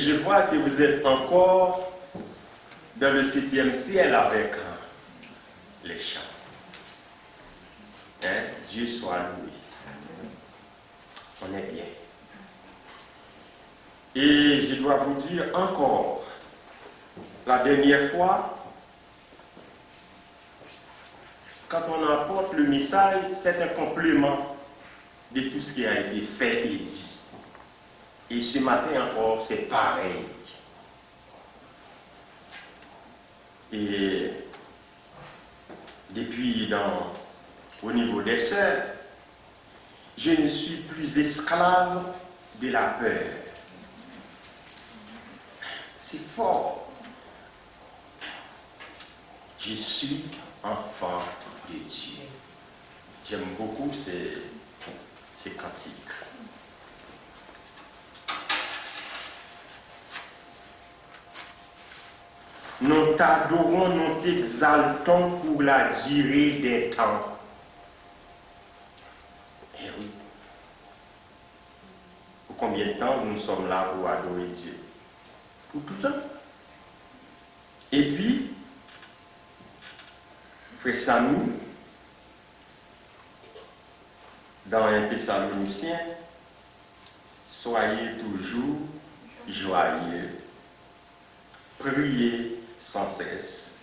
je vois que vous êtes encore dans le 7e ciel avec les chants. Hein? Dieu soit loué. On est bien. Et je dois vous dire encore, la dernière fois, quand on apporte le message, c'est un complément de tout ce qui a été fait et dit. Et ce matin encore, c'est pareil. Et depuis au niveau des sœurs, je ne suis plus esclave de la peur. C'est fort. Je suis enfant de Dieu. J'aime beaucoup ces cantiques. Nous t'adorons, nous t'exaltons pour la durée des temps. Eh oui. Pour combien de temps nous sommes là pour adorer Dieu? Pour tout le temps. Et puis, frère Samy, dans un Thessalonicien, soyez toujours joyeux, priez sans cesse,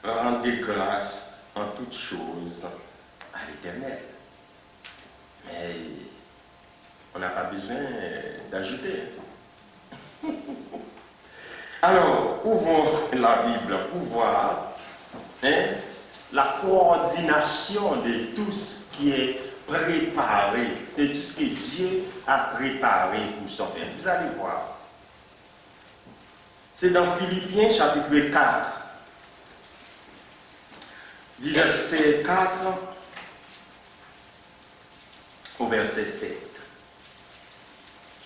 rendez grâce en toutes choses à l'Éternel. Mais on n'a pas besoin d'ajouter. Alors, ouvrons la Bible pour voir la coordination de tout ce qui est préparé, de tout ce que Dieu a préparé pour son peuple. Vous allez voir. C'est dans Philippiens chapitre 4, du verset 4 au verset 7.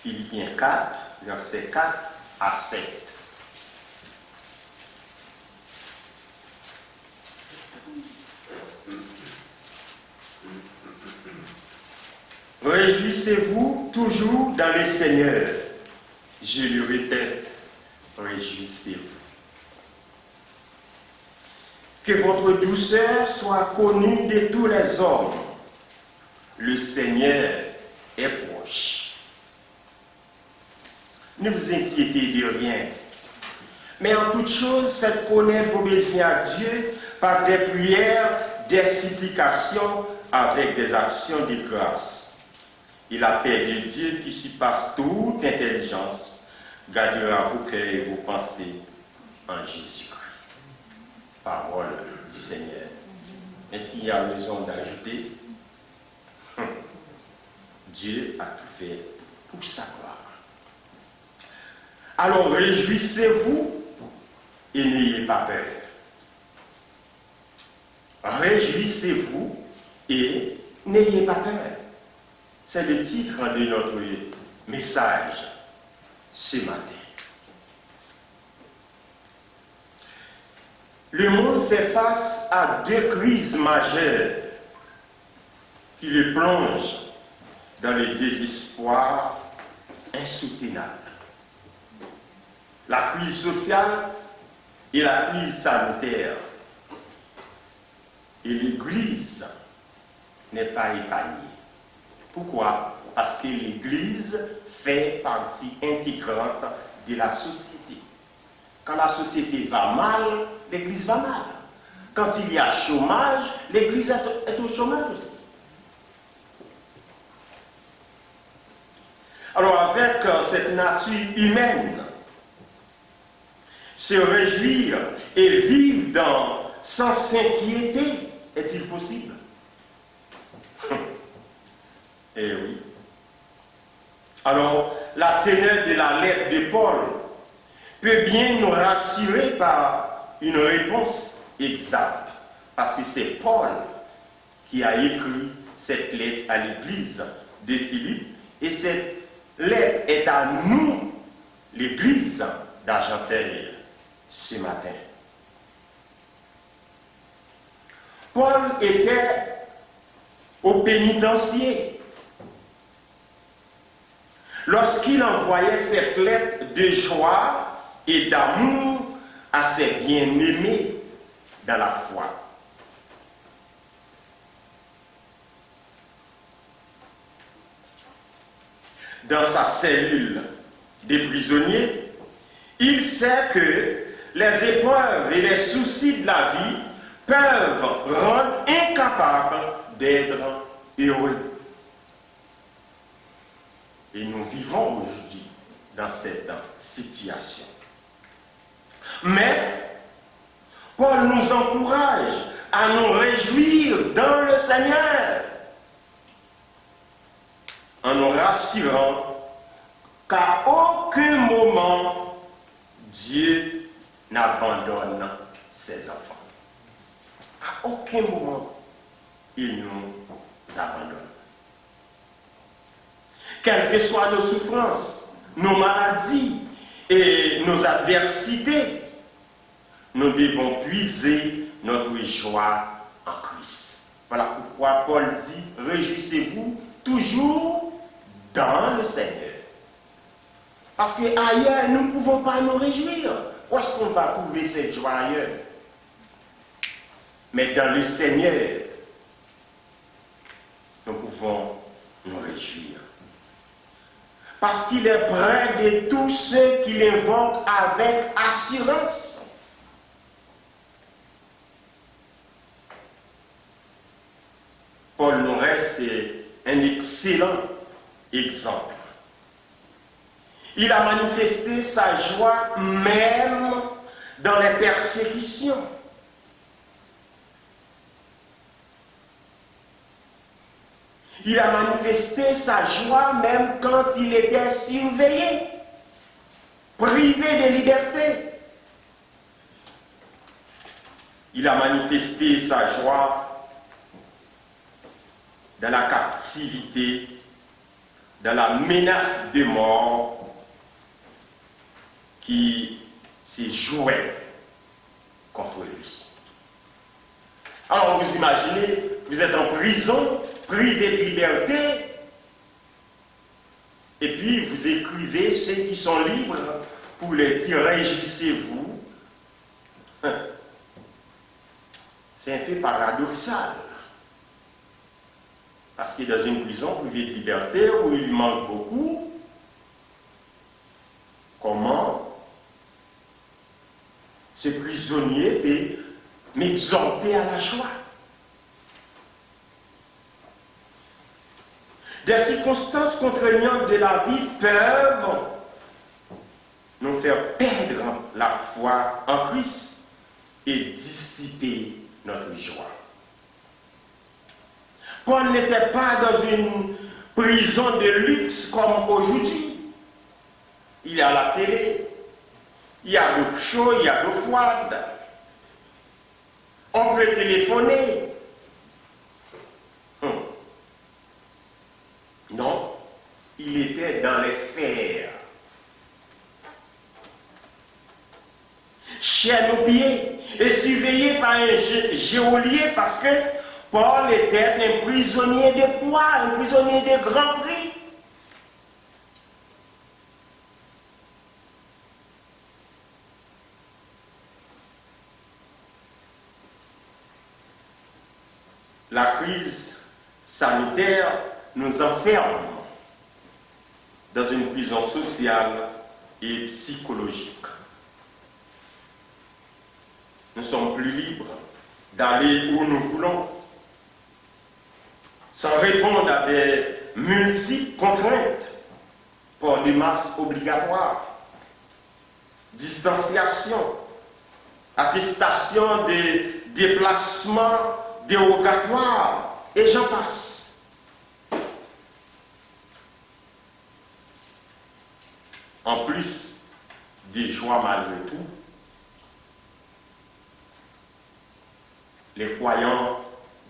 Philippiens 4, verset 4 à 7. Réjouissez-vous toujours dans le Seigneur. Je le répète, réjouissez-vous. Que votre douceur soit connue de tous les hommes. Le Seigneur est proche. Ne vous inquiétez de rien, mais en toute chose, faites connaître vos besoins à Dieu par des prières, des supplications, avec des actions de grâce. Et la paix de Dieu qui surpasse toute intelligence gardera vos cœurs et vos pensées en Jésus-Christ. Parole du Seigneur. Et s'il y a besoin d'ajouter, Dieu a tout fait pour sa gloire. Alors réjouissez-vous et n'ayez pas peur. Réjouissez-vous et n'ayez pas peur. C'est le titre de notre message ce matin. Le monde fait face à deux crises majeures qui le plongent dans le désespoir insoutenable. La crise sociale et la crise sanitaire. Et l'Église n'est pas épargnée. Pourquoi? Parce que l'Église fait partie intégrante de la société. Quand la société va mal, l'Église va mal. Quand il y a chômage, l'Église est au chômage aussi. Alors avec cette nature humaine, se réjouir et vivre sans s'inquiéter, est-il possible? Eh oui. Alors, la teneur de la lettre de Paul peut bien nous rassurer par une réponse exacte. Parce que c'est Paul qui a écrit cette lettre à l'église de Philippe. Et cette lettre est à nous, l'église d'Argenteuil, ce matin. Paul était au pénitencier. lorsqu'il envoyait cette lettre de joie et d'amour à ses bien-aimés dans la foi. Dans sa cellule des prisonniers, il sait que les épreuves et les soucis de la vie peuvent rendre incapable d'être heureux. Et nous vivons aujourd'hui dans cette situation. Mais Paul nous encourage à nous réjouir dans le Seigneur, en nous rassurant qu'à aucun moment Dieu n'abandonne ses enfants. À aucun moment il nous abandonne. Quelles que soient nos souffrances, nos maladies et nos adversités, nous devons puiser notre joie en Christ. Voilà pourquoi Paul dit, réjouissez-vous toujours dans le Seigneur. Parce qu'ailleurs, nous ne pouvons pas nous réjouir. Où est-ce qu'on va trouver cette joie ailleurs? Mais dans le Seigneur, nous pouvons nous réjouir. Parce qu'il est près de tous ceux qui l'invoquent avec assurance. Paul nous reste un excellent exemple. Il a manifesté sa joie même dans les persécutions. Il a manifesté sa joie même quand il était surveillé, privé de liberté. Il a manifesté sa joie dans la captivité, dans la menace de mort qui se jouait contre lui. Alors vous imaginez, vous êtes en prison, privé de liberté, et puis vous écrivez ceux qui sont libres pour les dire réjouissez-vous. C'est un peu paradoxal. Parce qu'il est dans une prison privée de liberté où il manque beaucoup. Comment ce prisonnier peut m'exhorter à la joie? Des circonstances contraignantes de la vie peuvent nous faire perdre la foi en Christ et dissiper notre joie. Paul n'était pas dans une prison de luxe comme aujourd'hui. Il y a la télé, il y a l'eau chaude, il y a l'eau froide. On peut téléphoner. Non, il était dans les fers. Chaîne aux pieds et surveillé par un geôlier parce que Paul était un prisonnier de poids, un prisonnier de grand prix. La crise sanitaire nous enferme dans une prison sociale et psychologique. Nous sommes plus libres d'aller où nous voulons, sans répondre à des multiples contraintes, port de masques obligatoires, distanciation, attestation des déplacements dérogatoires, et j'en passe. En plus des joies malgré tout, les croyants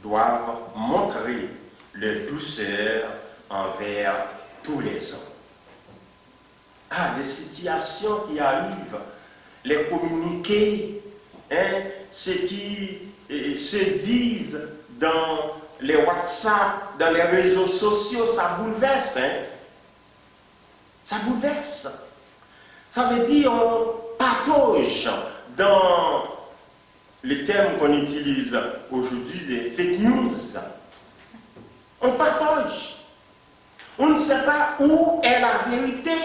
doivent montrer leur douceur envers tous les hommes. Ah, des situations qui arrivent, les communiqués, ceux qui se disent dans les WhatsApp, dans les réseaux sociaux, ça bouleverse. Ça bouleverse. Ça veut dire on patauge dans le terme qu'on utilise aujourd'hui des fake news. On patauge. On ne sait pas où est la vérité.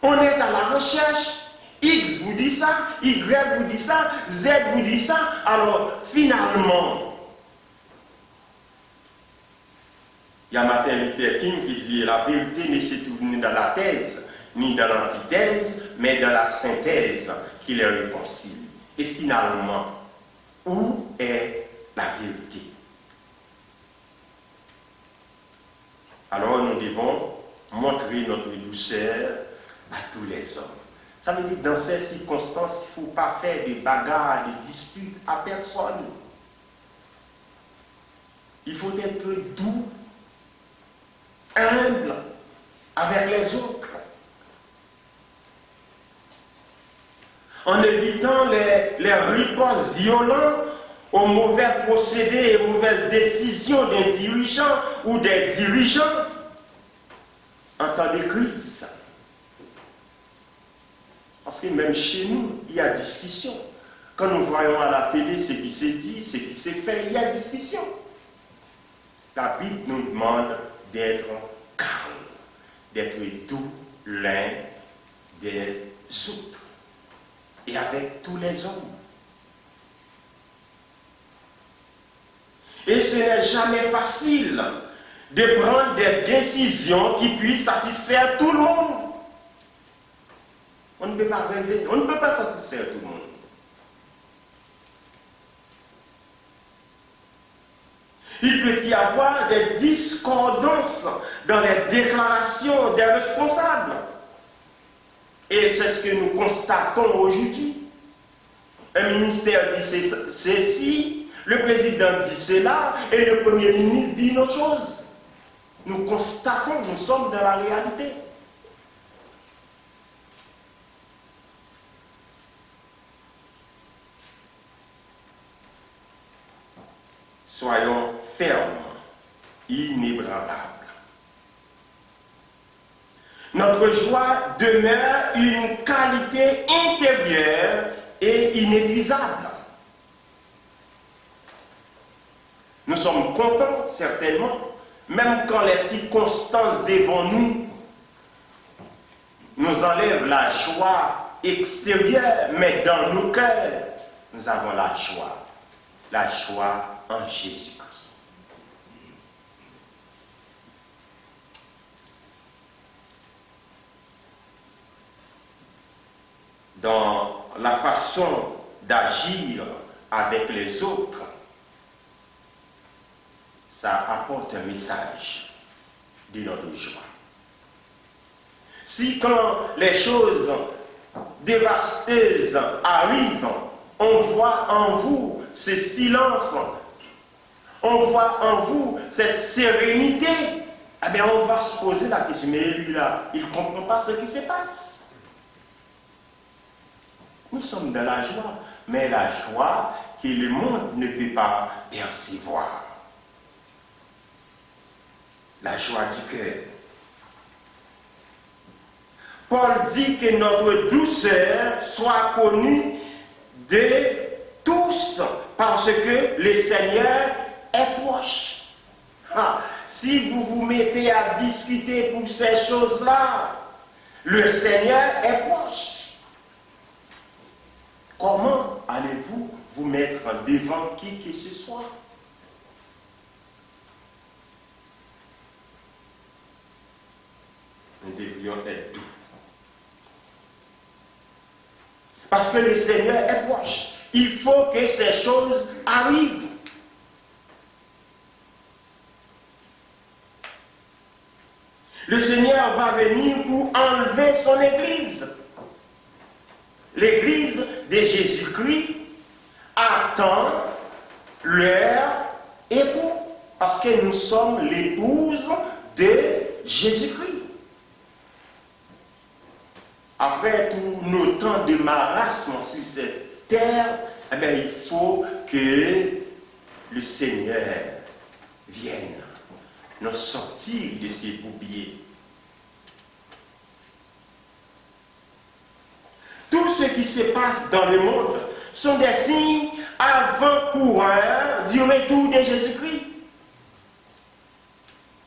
On est à la recherche. X vous dit ça, Y vous dit ça, Z vous dit ça. Alors finalement, il y a Martin Luther King qui dit la vérité ne se trouve ni dans la thèse, ni dans l'antithèse, mais dans la synthèse qui les réconcilie. Et finalement, où est la vérité? Alors nous devons montrer notre douceur à tous les hommes. Ça veut dire que dans ces circonstances, il ne faut pas faire de bagarres, de disputes à personne. Il faut être doux, humble avec les autres. En évitant les ripostes violents aux mauvais procédés et mauvaises décisions d'un dirigeant ou des dirigeants en temps de crise. Parce que même chez nous, il y a discussion. Quand nous voyons à la télé ce qui s'est dit, ce qui s'est fait, il y a discussion. La Bible nous demande d'être calme, d'être doux l'un des autres et avec tous les hommes. Et ce n'est jamais facile de prendre des décisions qui puissent satisfaire tout le monde. On ne peut pas rêver, on ne peut pas satisfaire tout le monde. Il peut y avoir des discordances dans les déclarations des responsables. Et c'est ce que nous constatons aujourd'hui. Un ministère dit ceci, le président dit cela, et le premier ministre dit une autre chose. Nous constatons, nous sommes dans la réalité. Soyons fermes, inébranlables. Notre joie demeure une qualité intérieure et inépuisable. Nous sommes contents, certainement, même quand les circonstances devant nous nous enlèvent la joie extérieure, mais dans nos cœurs, nous avons la joie en Jésus-Christ. Dans la façon d'agir avec les autres, ça apporte un message de notre joie. Si quand les choses dévastateuses arrivent, on voit en vous ce silence, on voit en vous cette sérénité, eh bien on va se poser la question, mais lui là, il ne comprend pas ce qui se passe. Nous sommes dans la joie, mais la joie que le monde ne peut pas percevoir. La joie du cœur. Paul dit que notre douceur soit connue de tous parce que le Seigneur est proche. Si vous vous mettez à discuter pour ces choses-là, le Seigneur est proche. Comment allez-vous vous mettre devant qui que ce soit? Nous devrions être doux. Parce que le Seigneur est proche. Il faut que ces choses arrivent. Le Seigneur va venir pour enlever son Église. L'Église de Jésus-Christ attend leur époux. Parce que nous sommes l'épouse de Jésus-Christ. Après tous nos temps de marasme sur cette terre, eh bien, il faut que le Seigneur vienne nous sortir de ces bourbiers. ce qui se passe dans le monde sont des signes avant-coureurs du retour de Jésus-Christ.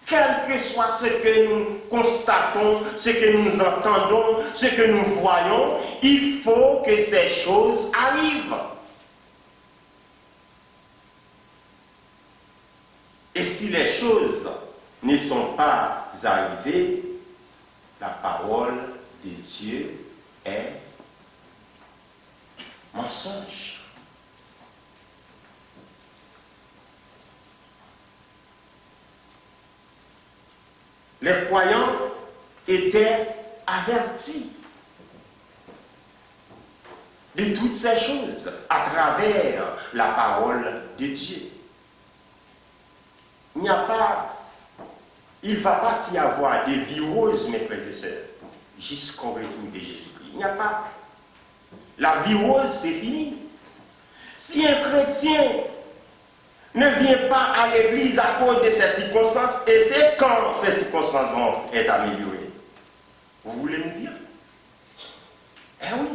Quel que soit ce que nous constatons, ce que nous entendons, ce que nous voyons, il faut que ces choses arrivent. Et si les choses ne sont pas arrivées, la parole de Dieu est mensonge. Les croyants étaient avertis de toutes ces choses à travers la parole de Dieu. Il ne va pas y avoir des viroses, mes frères et sœurs, jusqu'au retour de Jésus-Christ. Il n'y a pas. La virose, c'est fini. Si un chrétien ne vient pas à l'église à cause de ces circonstances, et c'est quand ces circonstances vont être améliorées. Vous voulez me dire? Eh oui.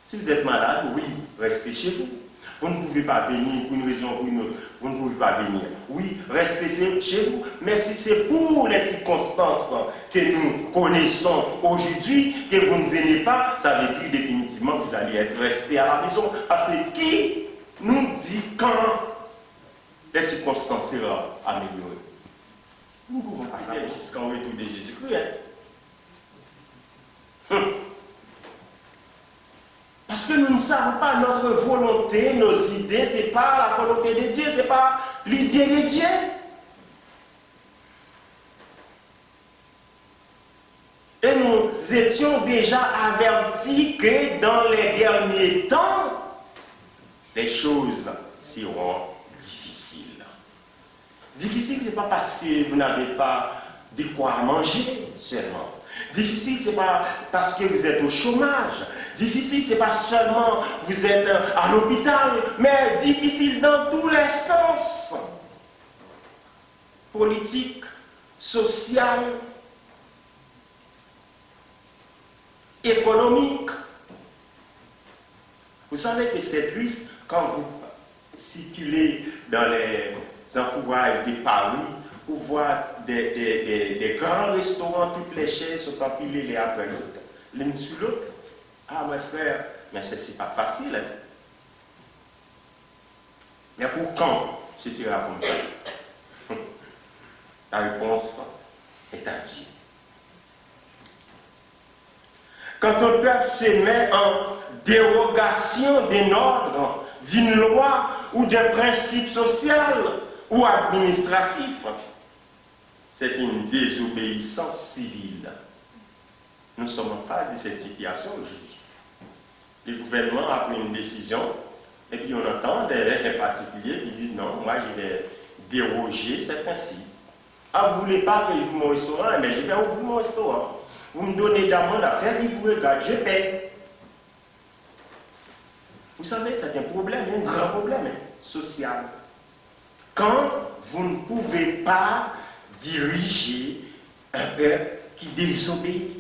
Si vous êtes malade, oui, restez chez vous. Vous ne pouvez pas venir pour une raison ou pour une autre. Vous ne pouvez pas venir. Oui, restez chez vous. Mais si c'est pour les circonstances que nous connaissons aujourd'hui, que vous ne venez pas, ça veut dire définitivement que vous allez être resté à la maison. Parce que qui nous dit quand les circonstances seront améliorées? Nous ne pouvons pas savoir jusqu'en retour de Jésus-Christ. Parce que nous ne savons pas notre volonté, nos idées, ce n'est pas la volonté de Dieu, ce n'est pas l'idée de Dieu. Et nous étions déjà avertis que dans les derniers temps, les choses seront difficiles. Difficile, ce n'est pas parce que vous n'avez pas de quoi manger seulement. Difficile, ce n'est pas parce que vous êtes au chômage. Difficile, ce n'est pas seulement vous êtes à l'hôpital, mais difficile dans tous les sens. Politique, social, économique. Vous savez que c'est triste quand vous circulez dans les encourages de Paris, vous voyez des grands restaurants, toutes les chaises sont empilées les après l'autre, l'une sur l'autre. Ah, mes frères, mais ce n'est pas facile. Hein? Mais pour quand ce sera comme ça? La réponse est à Dieu. Quand un peuple se met en dérogation d'un ordre, d'une loi ou d'un principe social ou administratif, c'est une désobéissance civile. Nous ne sommes pas de cette situation aujourd'hui. Le gouvernement a pris une décision et puis on entend des particuliers qui disent non, moi je vais déroger cet principe. Ah, vous ne voulez pas que j'ouvre mon restaurant? Mais je vais ouvrir mon restaurant. Vous me donnez d'amende à faire, il vous regarde, je paie. Vous savez, c'est un problème, un grand problème social. Quand vous ne pouvez pas diriger un peuple qui désobéit.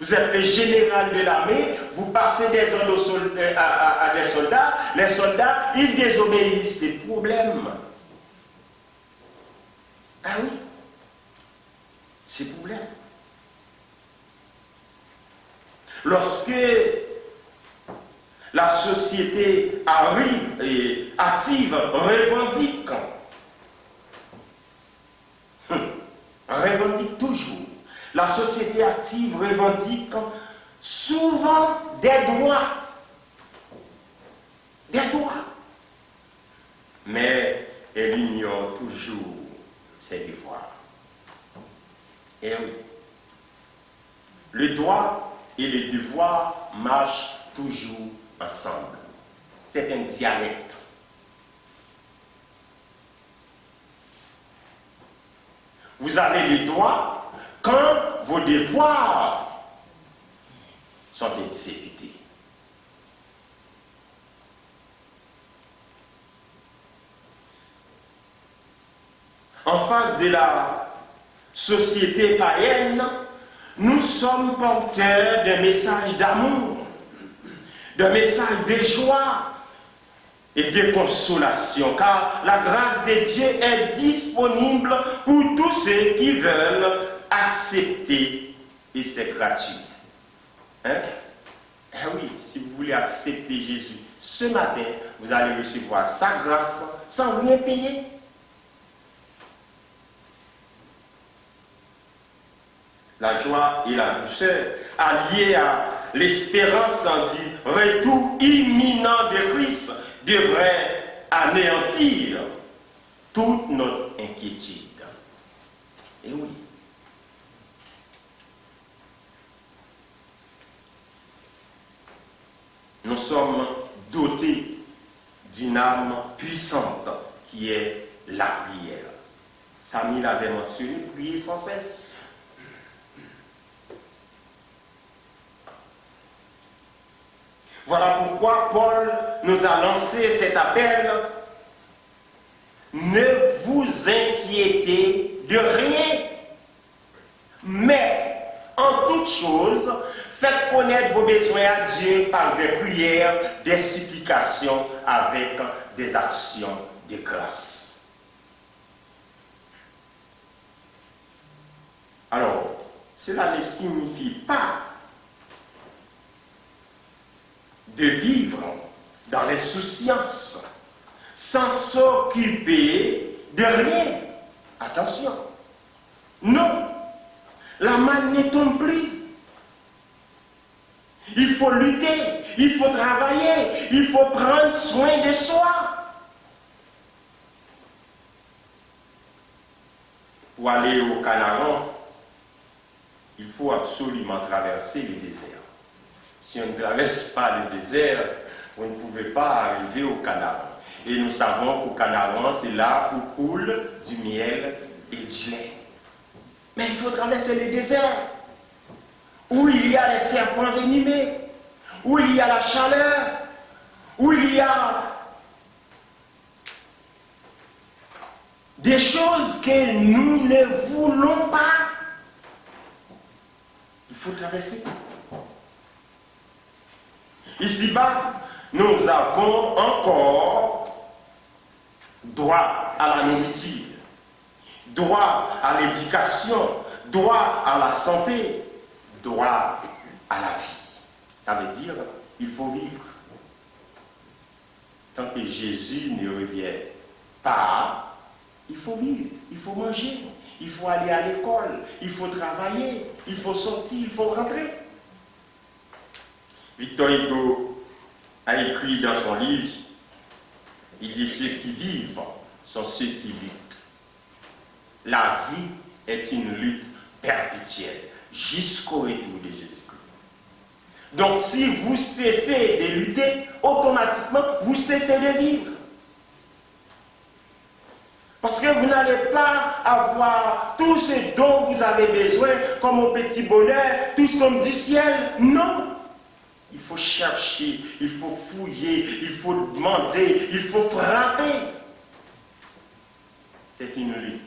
Vous êtes le général de l'armée, vous passez des ordres à des soldats, les soldats, ils désobéissent, c'est problème. Ah oui, c'est problème. Lorsque la société arrive et active, revendique toujours. La société active revendique souvent des droits. Des droits. Mais elle ignore toujours ses devoirs. Et oui. Le droit et le devoir marchent toujours ensemble. C'est un dialecte. Vous avez le droit quand vos devoirs sont exécutés. En face de la société païenne, nous sommes porteurs d'un message d'amour, d'un message de joie et de consolation, car la grâce de Dieu est disponible pour tous ceux qui veulent accepter, et c'est gratuit. Hein? Eh oui, si vous voulez accepter Jésus ce matin, vous allez recevoir sa grâce sans rien payer. La joie et la douceur, alliées à l'espérance du retour imminent de Christ, devraient anéantir toute notre inquiétude. Et oui. Nous sommes dotés d'une âme puissante qui est la prière. Samy l'avait mentionné, prier sans cesse. Voilà pourquoi Paul nous a lancé cet appel. Ne vous inquiétez de rien, mais en toute chose, faites connaître vos besoins à Dieu par des prières, des supplications avec des actions de grâce. Alors, cela ne signifie pas de vivre dans l'insouciance, sans s'occuper de rien. Attention. Non. La manne ne tombe plus. Il faut lutter, il faut travailler, il faut prendre soin de soi. Pour aller au Canaan, il faut absolument traverser le désert. Si on ne traverse pas le désert, on ne pouvait pas arriver au Canaan. Et nous savons qu'au Canaan, c'est là où coule du miel et du lait. Mais il faut traverser le désert, où il y a les serpents venimeux, où il y a la chaleur, où il y a des choses que nous ne voulons pas. Il faut traverser. Ici-bas, nous avons encore droit à la nourriture, droit à l'éducation, droit à la santé, droit à la vie. Ça veut dire qu'il faut vivre. Tant que Jésus ne revient pas, il faut vivre, il faut manger, il faut aller à l'école, il faut travailler, il faut sortir, il faut rentrer. Victor Hugo a écrit dans son livre, il dit: ceux qui vivent sont ceux qui luttent. La vie est une lutte perpétuelle jusqu'au retour de Jésus-Christ. Donc si vous cessez de lutter, automatiquement vous cessez de vivre. Parce que vous n'allez pas avoir tout ce dont vous avez besoin comme au petit bonheur, tout ce comme du ciel. Non. Il faut chercher, il faut fouiller, il faut demander, il faut frapper. C'est une lutte.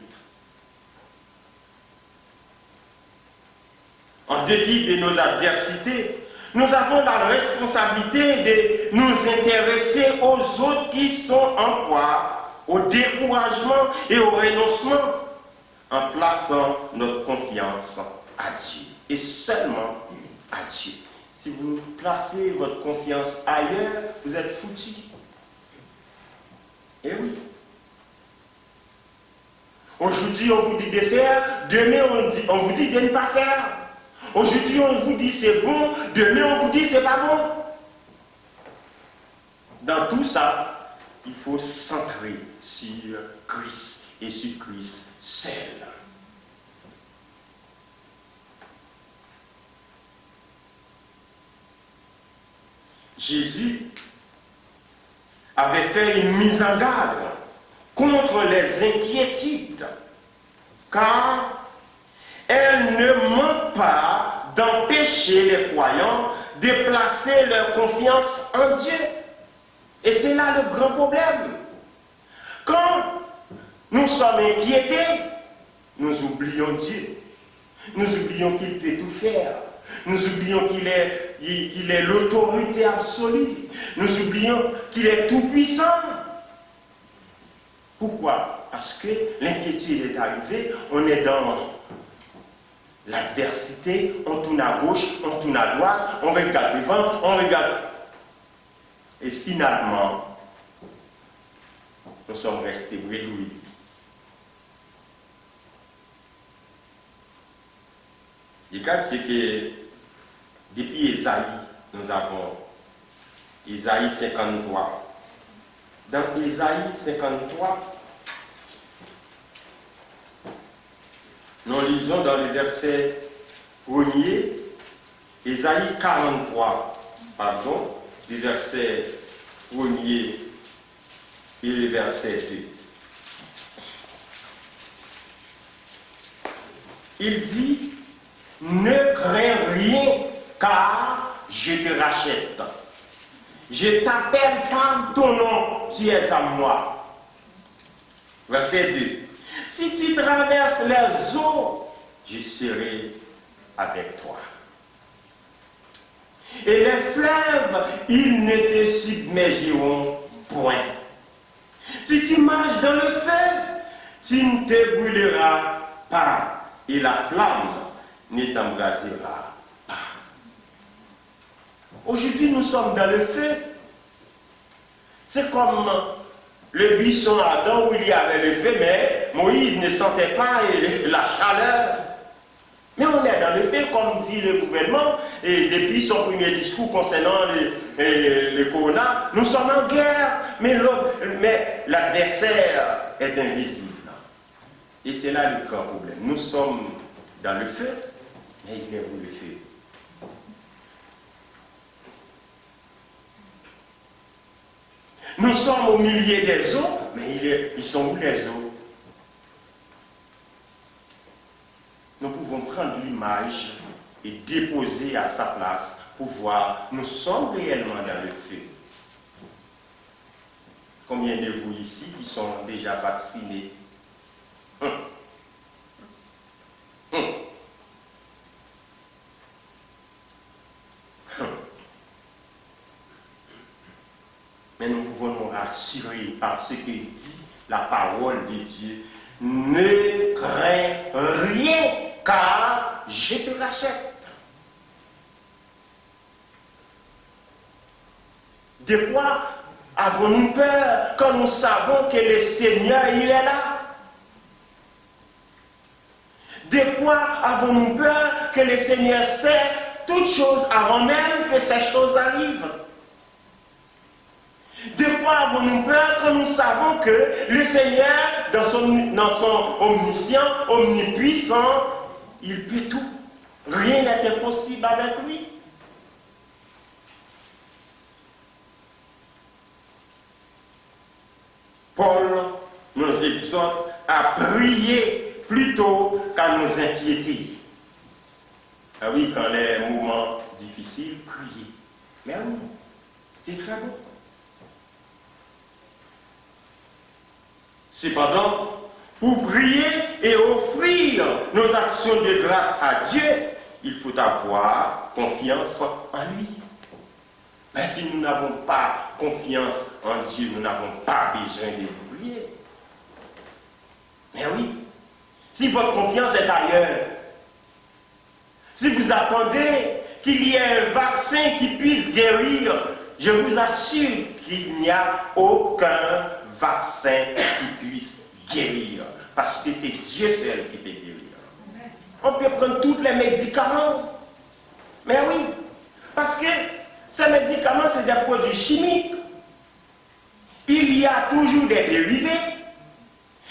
En dépit de nos adversités, nous avons la responsabilité de nous intéresser aux autres qui sont en proie au découragement et au renoncement, en plaçant notre confiance à Dieu et seulement à Dieu. Si vous placez votre confiance ailleurs, vous êtes foutus. Eh oui. Aujourd'hui, on vous dit de faire, demain, on vous dit de ne pas faire. Aujourd'hui, on vous dit c'est bon, demain, on vous dit c'est pas bon. Dans tout ça, il faut centrer sur Christ et sur Christ seul. Jésus avait fait une mise en garde contre les inquiétudes, car elles ne manquent pas d'empêcher les croyants de placer leur confiance en Dieu. Et c'est là le grand problème. Quand nous sommes inquiétés, nous oublions Dieu. Nous oublions qu'il peut tout faire. Nous oublions qu'il est l'autorité absolue. Nous oublions qu'il est tout-puissant. Pourquoi? Parce que l'inquiétude est arrivée, on est dans l'adversité, on tourne à gauche, on tourne à droite, on regarde devant, on regarde. Et finalement, nous sommes restés bredouilles. Le cas, c'est que depuis Ésaïe, nous avons Ésaïe 53. Dans Ésaïe 53, nous lisons dans le verset 1er, Ésaïe 43, pardon, du verset 1er et le verset 2. Il dit, ne crains rien, car je te rachète. Je t'appelle par ton nom, tu es à moi. Verset 2. Si tu traverses les eaux, je serai avec toi. Et les fleuves, ils ne te submergeront point. Si tu marches dans le feu, tu ne te brûleras pas, et la flamme ne t'embrasera pas. Aujourd'hui, nous sommes dans le feu. C'est comme le buisson Adam où il y avait le feu, mais Moïse ne sentait pas la chaleur. Mais on est dans le feu, comme dit le gouvernement, et depuis son premier discours concernant le corona, nous sommes en guerre, mais l'adversaire est invisible. Et c'est là le grand problème. Nous sommes dans le feu, mais il est où le feu? Nous sommes au milieu des eaux, mais ils sont où les eaux? Nous pouvons prendre l'image et déposer à sa place pour voir, nous sommes réellement dans le feu. Combien de vous ici qui sont déjà vaccinés? Mais nous pouvons nous rassurer par ce que dit la parole de Dieu. Ne crains rien, car je te rachète. De quoi avons-nous peur quand nous savons que le Seigneur, il est là? De quoi avons-nous peur que le Seigneur sait toutes choses avant même que ces choses arrivent? De quoi avons-nous peur quand nous savons que le Seigneur, dans son omniscient, omnipuissant, il peut tout. Rien n'est impossible avec lui. Paul nous exhorte à prier plutôt qu'à nous inquiéter. Ah oui, quand les moments difficiles, prier. Mais oui, c'est très bon. Cependant, pour prier et offrir nos actions de grâce à Dieu, il faut avoir confiance en lui. Mais si nous n'avons pas confiance en Dieu, nous n'avons pas besoin de prier. Mais oui, si votre confiance est ailleurs, si vous attendez qu'il y ait un vaccin qui puisse guérir, je vous assure qu'il n'y a aucun vaccin qui puisse guérir. Parce que c'est Dieu seul qui peut guérir. On peut prendre tous les médicaments. Mais oui, parce que ces médicaments, c'est des produits chimiques. Il y a toujours des dérivés.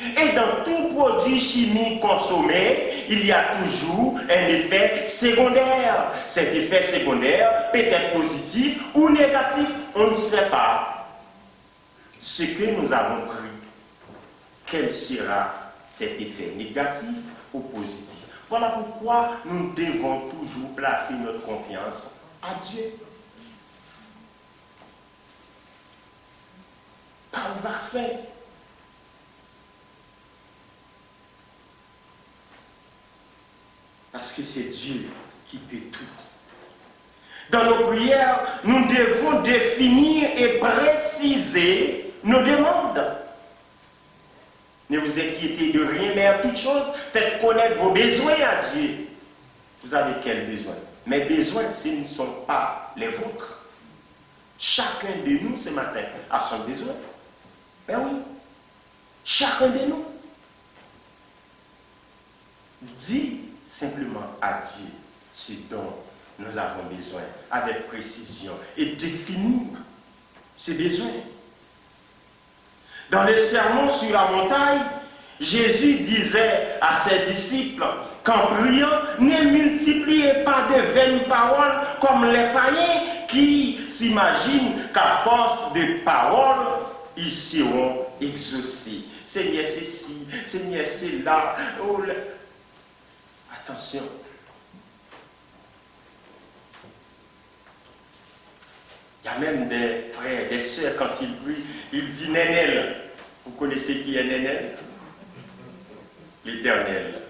Et dans tout produit chimique consommé, il y a toujours un effet secondaire. Cet effet secondaire peut être positif ou négatif, on ne sait pas. Ce que nous avons pris, quel sera cet effet négatif ou positif? Voilà pourquoi nous devons toujours placer notre confiance à Dieu. Pas au vaccin. Parce que c'est Dieu qui peut tout. Dans nos prières, nous devons définir et préciser nos demandes. Ne vous inquiétez de rien, mais à toute chose, faites connaître vos besoins à Dieu. Vous avez quels besoins? Mes besoins, ce ne sont pas les vôtres. Chacun de nous, ce matin, a son besoin. Ben oui, chacun de nous. Dis simplement à Dieu ce dont nous avons besoin, avec précision, et définir ces besoins. Dans le sermon sur la montagne, Jésus disait à ses disciples qu'en priant, ne multipliez pas de vaines paroles comme les païens qui s'imaginent qu'à force de paroles, ils seront exaucés. Seigneur, ceci, Seigneur, cela. Oh, attention. Il y a même des frères, des sœurs, quand ils prient, ils disent Nénel. Vous connaissez qui est Nénel? L'Éternel.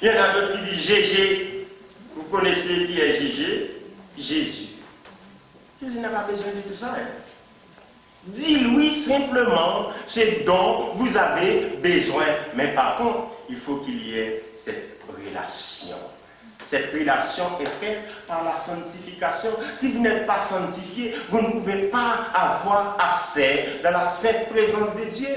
Il y en a d'autres qui disent Gégé. Vous connaissez qui est Gégé? Jésus. Jésus n'a pas besoin de tout ça. Hein? Dis-lui simplement ce dont vous avez besoin. Mais par contre, il faut qu'il y ait cette relation. Cette relation est faite par la sanctification. Si vous n'êtes pas sanctifié, vous ne pouvez pas avoir accès dans la sainte présence de Dieu.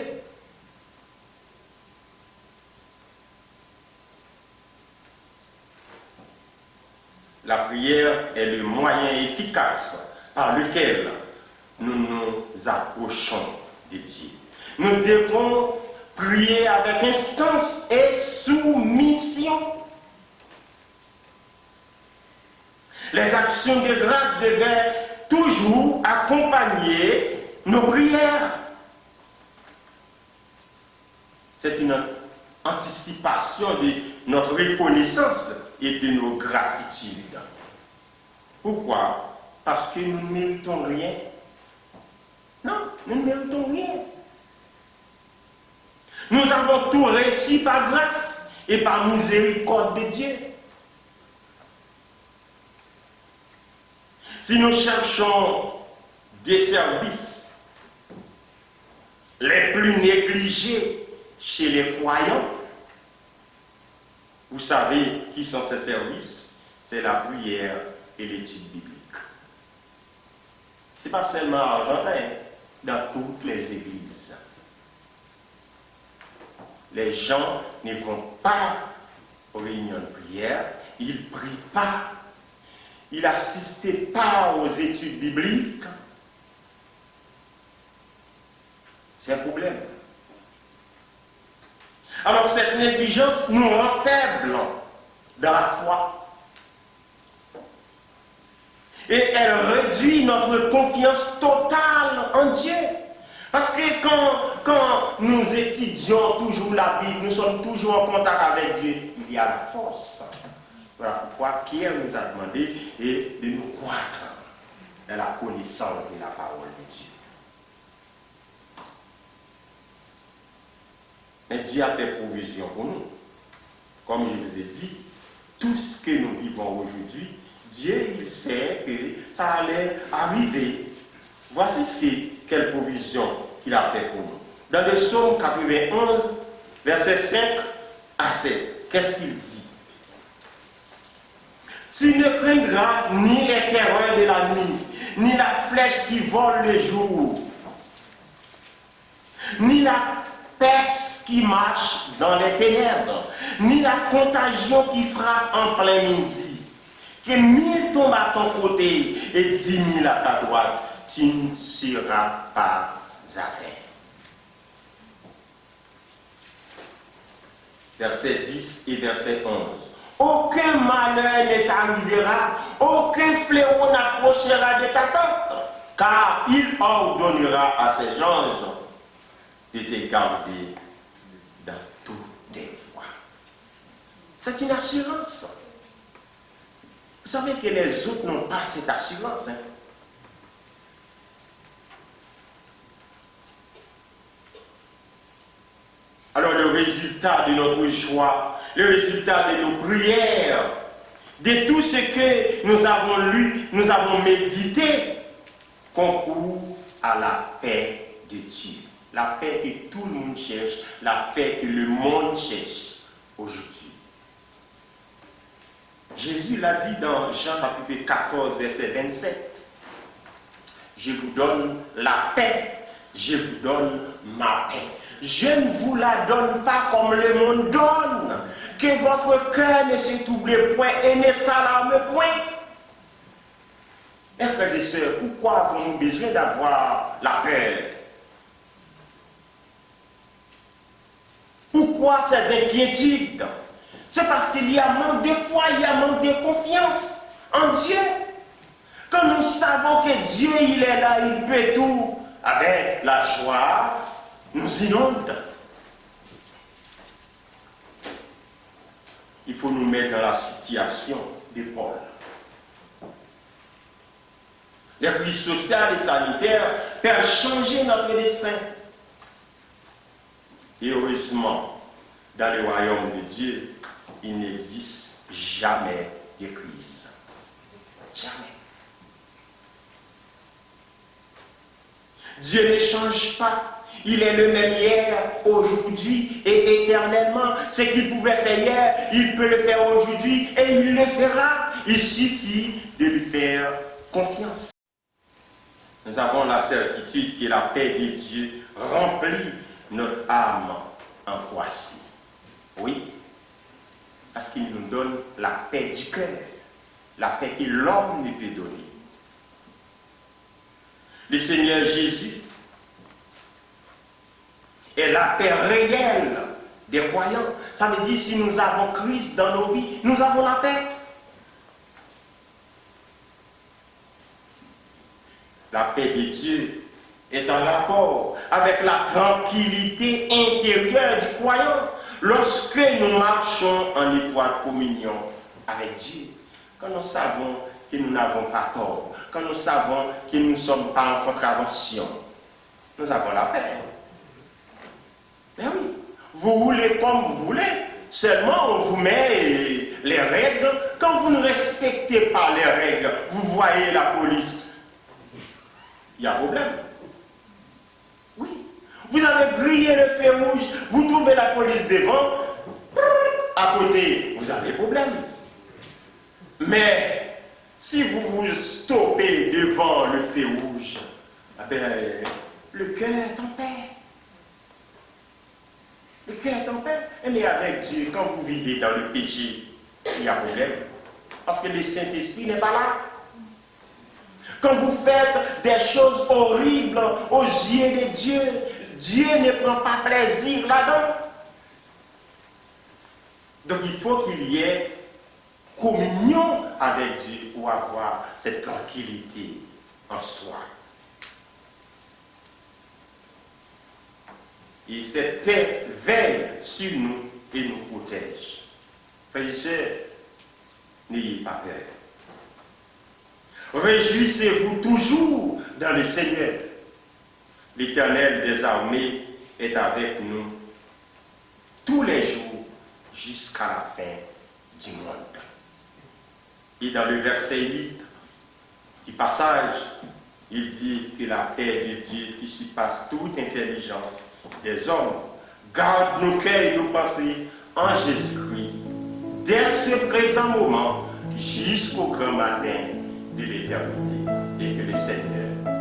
La prière est le moyen efficace par lequel nous nous approchons de Dieu. Nous devons prier avec instance et soumission. Les actions de grâce devaient toujours accompagner nos prières. C'est une anticipation de notre reconnaissance et de nos gratitudes. Pourquoi? Parce que nous ne méritons rien. Non, nous ne méritons rien. Nous avons tout reçu par grâce et par miséricorde de Dieu. Si nous cherchons des services les plus négligés chez les croyants, vous savez qui sont ces services? C'est la prière et l'étude biblique. Ce n'est pas seulement à Argentin, dans toutes les églises. Les gens ne vont pas aux réunions de prière, ils ne prient pas, ils n'assistent pas aux études bibliques. C'est un problème. Alors cette négligence nous rend faibles dans la foi. Et elle réduit notre confiance totale en Dieu. Parce que quand nous étudions toujours la Bible, nous sommes toujours en contact avec Dieu, il y a la force. Voilà pourquoi Pierre nous a demandé de nous croître dans la connaissance de la parole de Dieu. Mais Dieu a fait provision pour nous. Comme je vous ai dit, tout ce que nous vivons aujourd'hui, Dieu, il sait que ça allait arriver. Voici quelle provision qu'il a fait pour nous. Dans le psaume 91, versets 5 à 7, qu'est-ce qu'il dit? Tu ne craindras ni les terreurs de la nuit, ni la flèche qui vole le jour, ni la peste qui marche dans les ténèbres, ni la contagion qui frappe en plein midi. Que 1000 tombent à ton côté et 10 000 à ta droite, tu ne seras pas à terre. Verset 10 et verset 11. Aucun malheur ne t'arrivera, aucun fléau n'approchera de ta tente, car il ordonnera à ses anges de te garder dans toutes tes voies. C'est une assurance. Vous savez que les autres n'ont pas cette assurance. Hein? Alors le résultat de notre joie le résultat de nos prières, de tout ce que nous avons lu, nous avons médité, concourt à la paix de Dieu. La paix que tout le monde cherche, la paix que le monde cherche aujourd'hui. Jésus l'a dit dans Jean chapitre 14, verset 27. Je vous donne la paix, je vous donne ma paix. Je ne vous la donne pas comme le monde donne. Que votre cœur ne se trouble point et ne s'alarme point. Mes frères et sœurs, pourquoi avons-nous besoin d'avoir la peur? Pourquoi ces inquiétudes? C'est parce qu'il y a manque de foi, il y a manque de confiance en Dieu. Quand nous savons que Dieu, il est là, il peut tout, avec la joie, nous inonde. Il faut nous mettre dans la situation de Paul. Les crises sociales et sanitaires peuvent changer notre destin. Et heureusement, dans le royaume de Dieu, il n'existe jamais de crise. Jamais. Dieu ne change pas. Il est le même hier, aujourd'hui et éternellement. Ce qu'il pouvait faire hier, il peut le faire aujourd'hui et il le fera. Il suffit de lui faire confiance. Nous avons la certitude que la paix de Dieu remplit notre âme angoissée. Oui, parce qu'il nous donne la paix du cœur, la paix que l'homme ne peut donner. Le Seigneur Jésus est la paix réelle des croyants. Ça veut dire si nous avons Christ dans nos vies, nous avons la paix. La paix de Dieu est en rapport avec la tranquillité intérieure du croyant lorsque nous marchons en étroite communion avec Dieu. Quand nous savons que nous n'avons pas tort, quand nous savons que nous ne sommes pas en contravention, nous avons la paix. Mais oui, vous roulez comme vous voulez, seulement on vous met les règles. Quand vous ne respectez pas les règles, vous voyez la police, il y a problème. Oui, vous avez grillé le feu rouge, vous trouvez la police devant, à côté, vous avez problème. Mais si vous vous stoppez devant le feu rouge, eh bien, le cœur est en paix. Le cœur est en paix. Mais avec Dieu, quand vous vivez dans le péché, il y a problème. Parce que le Saint-Esprit n'est pas là. Quand vous faites des choses horribles aux yeux de Dieu, Dieu ne prend pas plaisir là-dedans. Donc il faut qu'il y ait communion avec Dieu pour avoir cette tranquillité en soi. Et cette paix veille sur nous et nous protège. Frères et sœurs, n'ayez pas peur. Réjouissez-vous toujours dans le Seigneur. L'Éternel des armées est avec nous tous les jours jusqu'à la fin du monde. Et dans le verset 8 du passage, il dit que la paix de Dieu qui surpasse toute intelligence des hommes garde nos cœurs et nos pensées en Jésus-Christ dès ce présent moment jusqu'au grand matin de l'éternité. Et que le Seigneur